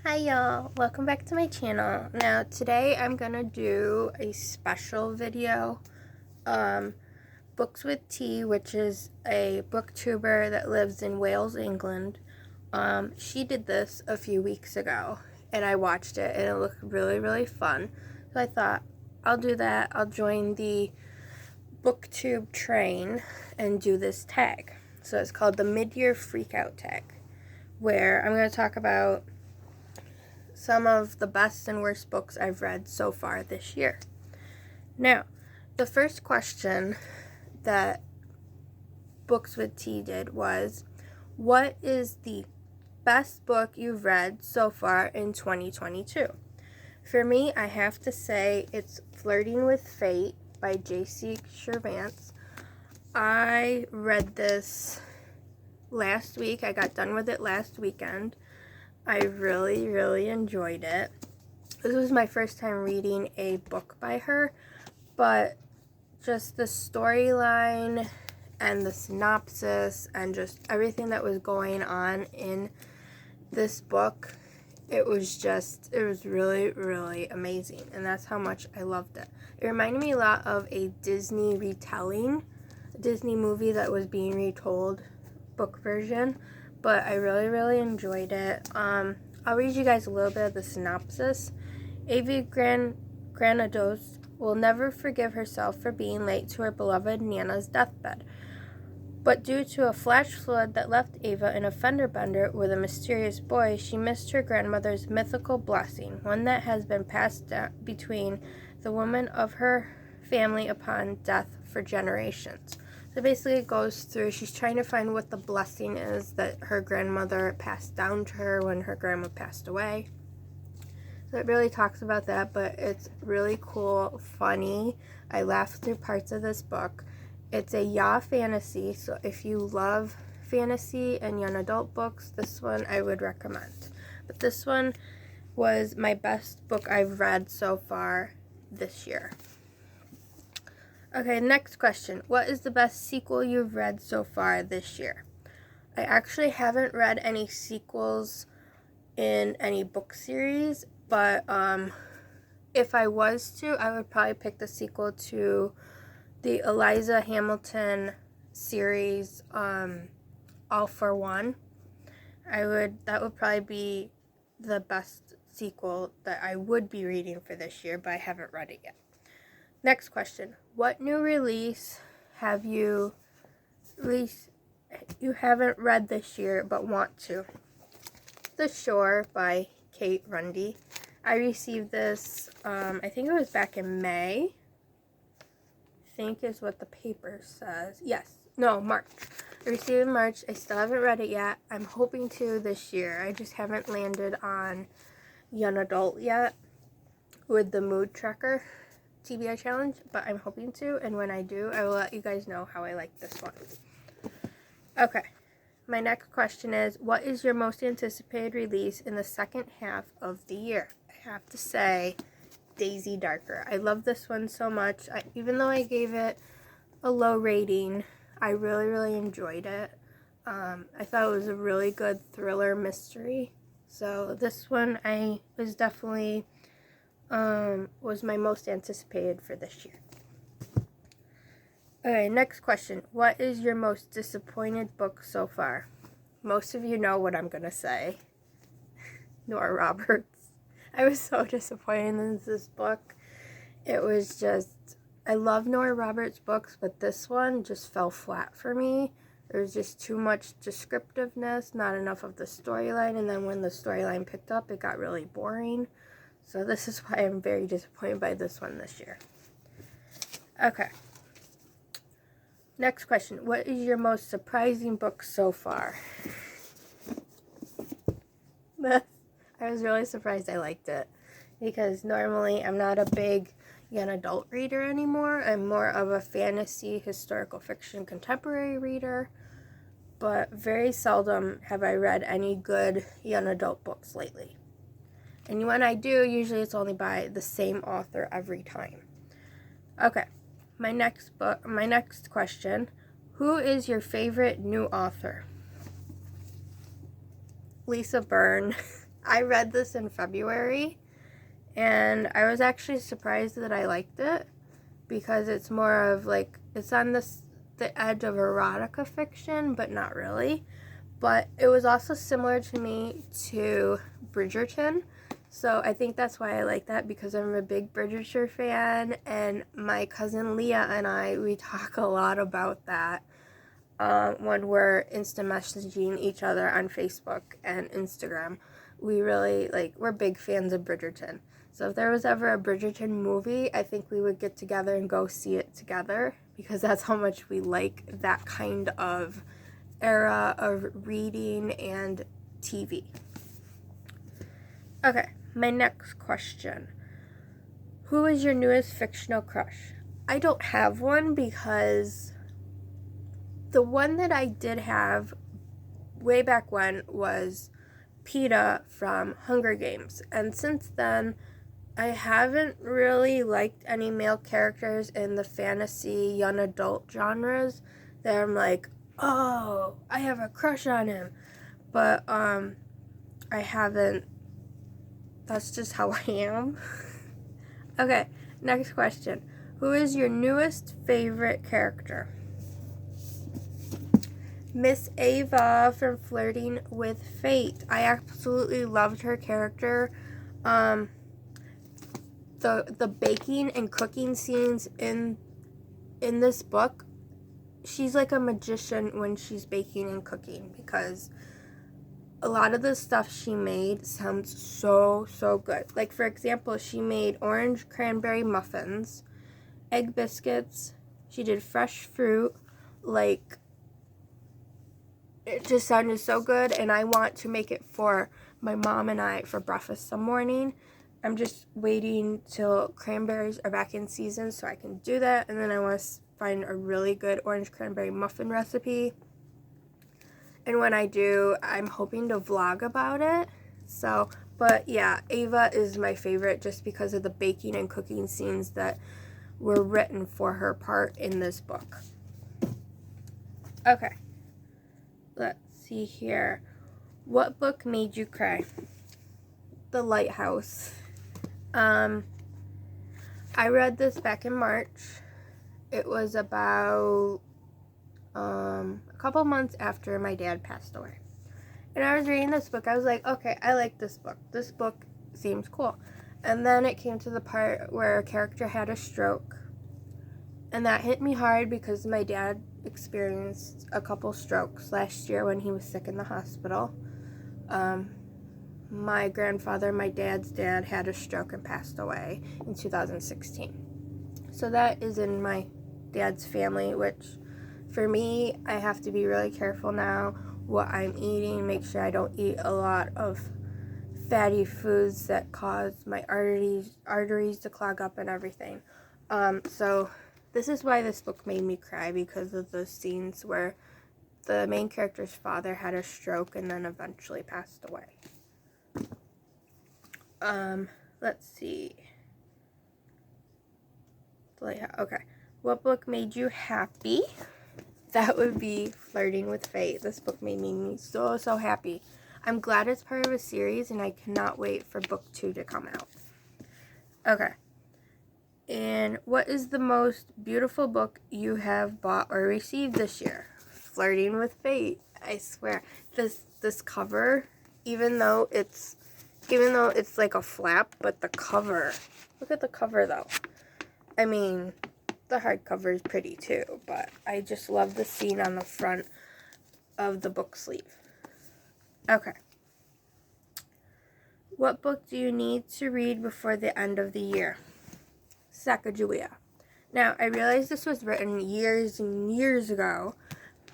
Hi y'all, welcome back to my channel. Now today I'm gonna do a special video. Books with Tea, which is a booktuber that lives in Wales, England. She did this a few weeks ago and I watched it and it looked really fun. So I thought I'll do that. I'll join the booktube train and do this tag. So it's called the MidYear Freakout tag, where I'm going to talk about some of the best and worst books I've read so far this year. Now, the first question that Books with Tea did was, what is the best book you've read so far in 2022? For me, I have to say it's Flirting with Fate by J.C. Shervance. I read this last week. I got done with it last weekend. I really enjoyed it. This was my first time reading a book by her, but just the storyline and the synopsis and just everything that was going on in this book, it was really amazing, and that's how much I loved it. It reminded me a lot of a Disney retelling, a Disney movie that was being retold, book version, but I really enjoyed it. I'll read you guys a little bit of the synopsis. Avi Granados will never forgive herself for being late to her beloved Nana's deathbed. But due to a flash flood that left Ava in a fender bender with a mysterious boy, she missed her grandmother's mythical blessing, one that has been passed down between the women of her family upon death for generations. So basically it goes through, she's trying to find what the blessing is that her grandmother passed down to her when her grandma passed away. So it really talks about that, but it's really cool, funny. I laughed through parts of this book. It's a YA fantasy, so if you love fantasy and young adult books, this one I would recommend. But this one was my best book I've read so far this year. Okay, next question. What is the best sequel you've read so far this year? I actually haven't read any sequels in any book series, but if I was to, I would probably pick the sequel to the Eliza Hamilton series, All for One. That would probably be the best sequel that I would be reading for this year, but I haven't read it yet. Next question. What new release have you haven't read this year but want to? The Shore by Kate Rundy. I received this, I think it was back in May. I think is what the paper says. March. I received it in March. I still haven't read it yet. I'm hoping to this year. I just haven't landed on young adult yet with the mood tracker TBI challenge, but I'm hoping to, and when I do, I will let you guys know how I like this one. Okay, my next question is, what is your most anticipated release in the second half of the year? I have to say, Daisy Darker. I love this one so much. Even though I gave it a low rating, I really enjoyed it. I thought it was a really good thriller mystery. So this one I was definitely was my most anticipated for this year. Okay, next question. What is your most disappointed book so far? Most of you know what I'm gonna say. Nora Roberts. I was so disappointed in this book. It was just, I love Nora Roberts' books, but this one just fell flat for me. There was just too much descriptiveness, not enough of the storyline, and then when the storyline picked up, it got really boring. So this is why I'm very disappointed by this one this year. Okay. Next question. What is your most surprising book so far? I was really surprised I liked it, because normally I'm not a big young adult reader anymore. I'm more of a fantasy, historical fiction, contemporary reader, but very seldom have I read any good young adult books lately. And when I do, usually it's only by the same author every time. Okay, my next question. Who is your favorite new author? Lisa Byrne. I read this in February, and I was actually surprised that I liked it because it's more of like, it's on the edge of erotica fiction, but not really. But it was also similar to me to Bridgerton. So I think that's why I like that, because I'm a big Bridgerton fan, and my cousin Leah and we talk a lot about that when we're instant messaging each other on Facebook and Instagram. We really, we're big fans of Bridgerton. So if there was ever a Bridgerton movie, I think we would get together and go see it together, because that's how much we like that kind of era of reading and TV. Okay, my next question. Who is your newest fictional crush? I don't have one, because the one that I did have way back when was Peeta from Hunger Games. And since then, I haven't really liked any male characters in the fantasy young adult genres that I'm like, oh, I have a crush on him. But I haven't. That's just how I am. Okay, next question. Who is your newest favorite character? Miss Ava from Flirting with Fate. I absolutely loved her character. The baking and cooking scenes in this book, she's like a magician when she's baking and cooking, because a lot of the stuff she made sounds so good. Like, for example, she made orange cranberry muffins, egg biscuits, she did fresh fruit. Like, it just sounded so good, and I want to make it for my mom and I for breakfast some morning. I'm just waiting till cranberries are back in season so I can do that, and then I want to find a really good orange cranberry muffin recipe. And when I do, I'm hoping to vlog about it. So, but yeah, Ava is my favorite just because of the baking and cooking scenes that were written for her part in this book. Okay. Let's see here. What book made you cry? The Lighthouse. I read this back in March. It was about a couple months after my dad passed away. And I was reading this book. I was like, okay, I like this book. This book seems cool. And then it came to the part where a character had a stroke. And that hit me hard because my dad experienced a couple strokes last year when he was sick in the hospital. My grandfather, my dad's dad, had a stroke and passed away in 2016. So that is in my dad's family, which for me, I have to be really careful now what I'm eating. Make sure I don't eat a lot of fatty foods that cause my arteries to clog up and everything. So this is why this book made me cry, because of those scenes where the main character's father had a stroke and then eventually passed away. Let's see. Okay. What book made you happy? That would be Flirting with Fate. This book made me so happy. I'm glad it's part of a series, and I cannot wait for book 2 to come out. Okay. And what is the most beautiful book you have bought or received this year? Flirting with Fate. I swear. This cover, even though it's like a flap, but the cover. Look at the cover though. I mean, the hardcover is pretty too, but I just love the scene on the front of the book sleeve. Okay. What book do you need to read before the end of the year? Sacagawea. Now, I realize this was written years and years ago,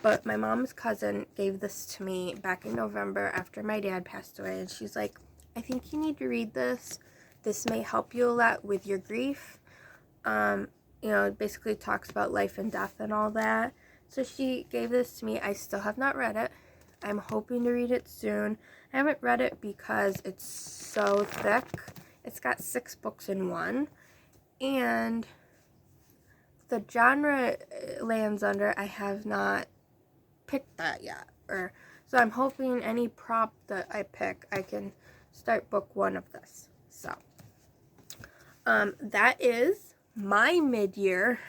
but my mom's cousin gave this to me back in November after my dad passed away, and she's like, I think you need to read this. This may help you a lot with your grief. It basically talks about life and death and all that. So she gave this to me. I still have not read it. I'm hoping to read it soon. I haven't read it because it's so thick. It's got 6 books in one. And the genre it lands under, I have not picked that yet. So I'm hoping any prop that I pick, I can start book 1 of this. So, that is my mid-year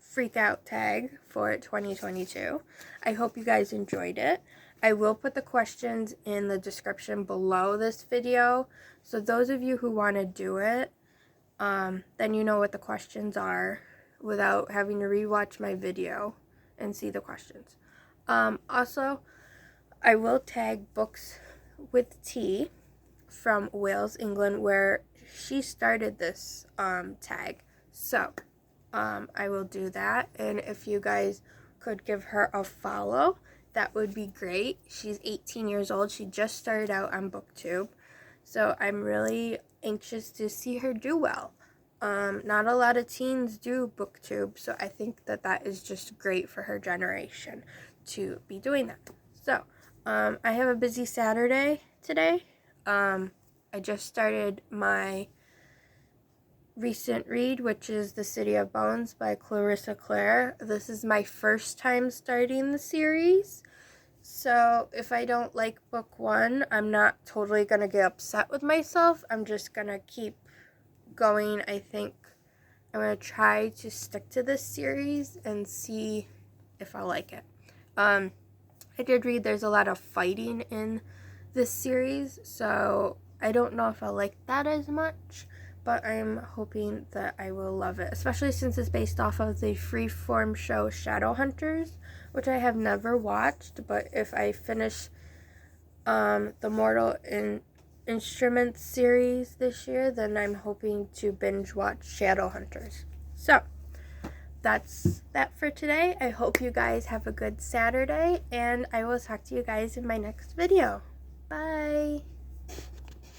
Freakout tag for 2022. I hope you guys enjoyed it. I will put the questions in the description below this video, so those of you who want to do it, then you know what the questions are without having to rewatch my video and see the questions. Also, I will tag Books with T from Wales, England, where she started this tag. So, I will do that, and if you guys could give her a follow, that would be great. She's 18 years old. She just started out on BookTube, so I'm really anxious to see her do well. Not a lot of teens do BookTube, so I think that that is just great for her generation to be doing that. So, I have a busy Saturday today. I just started my recent read, which is The City of Bones by Clarissa Clare. This is my first time starting the series, so if I don't like book 1, I'm not totally gonna get upset with myself. I'm just gonna keep going. I think I'm gonna try to stick to this series and see if I like it. I did read there's a lot of fighting in this series, so I don't know if I like that as much, but I'm hoping that I will love it, especially since it's based off of the freeform show Shadowhunters, which I have never watched, but if I finish the Mortal Instruments series this year, then I'm hoping to binge watch Shadowhunters. So, that's that for today. I hope you guys have a good Saturday, and I will talk to you guys in my next video. Bye!